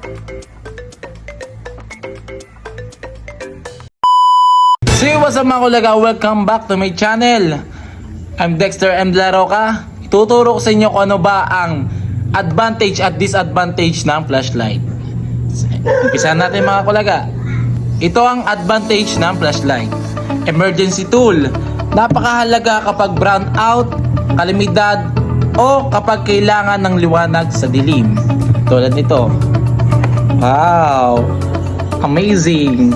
So what's up mga kulaga, welcome back to my channel. I'm Dexter M. De La Roca. Ituturo ko sa inyo kung ano ba ang advantage at disadvantage ng flashlight. Umpisahan natin mga kulaga. Ito ang advantage ng flashlight. Emergency tool. Napakahalaga kapag brown out, kalamidad, o kapag kailangan ng liwanag sa dilim. Tulad nito. Wow! Amazing!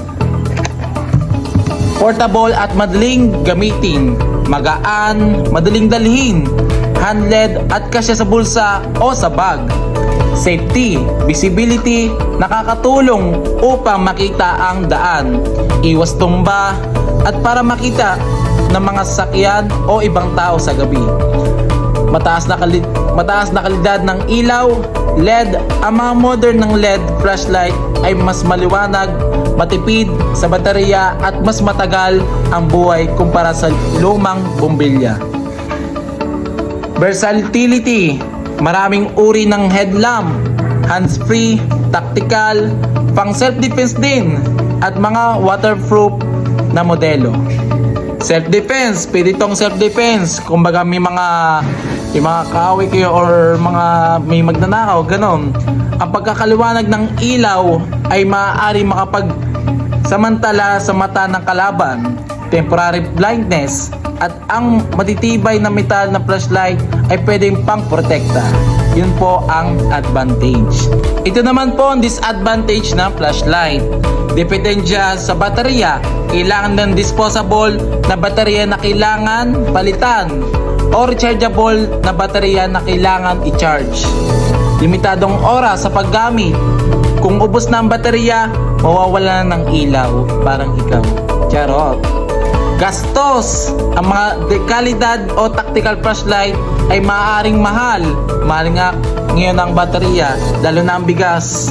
Portable at madaling gamitin, magaan, madaling dalhin, handled at kasya sa bulsa o sa bag. Safety, visibility, nakakatulong upang makita ang daan, iwas tumba, at para makita ng mga sasakyan o ibang tao sa gabi. Mataas na kalidad ng ilaw, LED. Ang mga modern ng LED flashlight ay mas maliwanag, matipid sa baterya at mas matagal ang buhay kumpara sa lumang bombilya. Versatility. Maraming uri ng headlamp, hands-free, tactical, pang self-defense din, at mga waterproof na modelo. Self-defense, pwede itong self-defense. Kumbaga may mga kaaway kayo or may magnanakaw, ganon. Ang pagkakaliwanag ng ilaw ay maaari makapagsamantala sa mata ng kalaban, temporary blindness, at ang matitibay na metal na flashlight ay pwedeng pang-protekta. Yun po ang advantage. Ito naman po ang disadvantage ng flashlight. Dependensya sa baterya. Kailangan ng disposable na baterya na kailangan palitan o rechargeable na baterya na kailangan i-charge. Limitadong oras sa paggamit. Kung ubos na ang baterya, mawawala na ng ilaw. Parang ikaw. Charot. Gastos. Ang mga dekalidad o tactical flashlight ay maaaring mahal. Mahal nga ngayon ang baterya, lalo na ang bigas.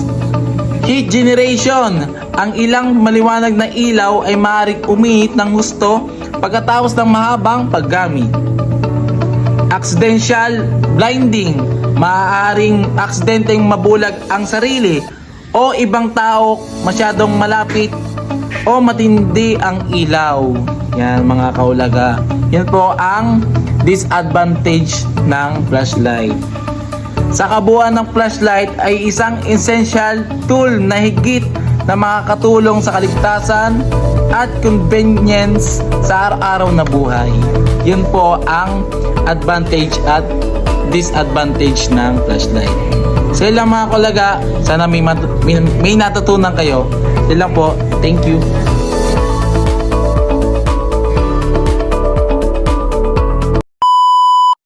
Heat generation. Ang ilang maliwanag na ilaw ay maaaring umihit ng husto pagkatapos ng mahabang paggamit. Accidental blinding. Maaaring aksidenteng mabulag ang sarili o ibang tao masyadong malapit o matindi ang ilaw. Yan mga kaulaga. Yan po ang disadvantage ng flashlight. Sa kabuuan ng flashlight ay isang essential tool na higit na makakatulong sa kaligtasan at convenience sa araw-araw na buhay. Yun po ang advantage at disadvantage ng flashlight. So yun lang mga kulaga, sana may natutunan kayo. Yun lang po. Thank you.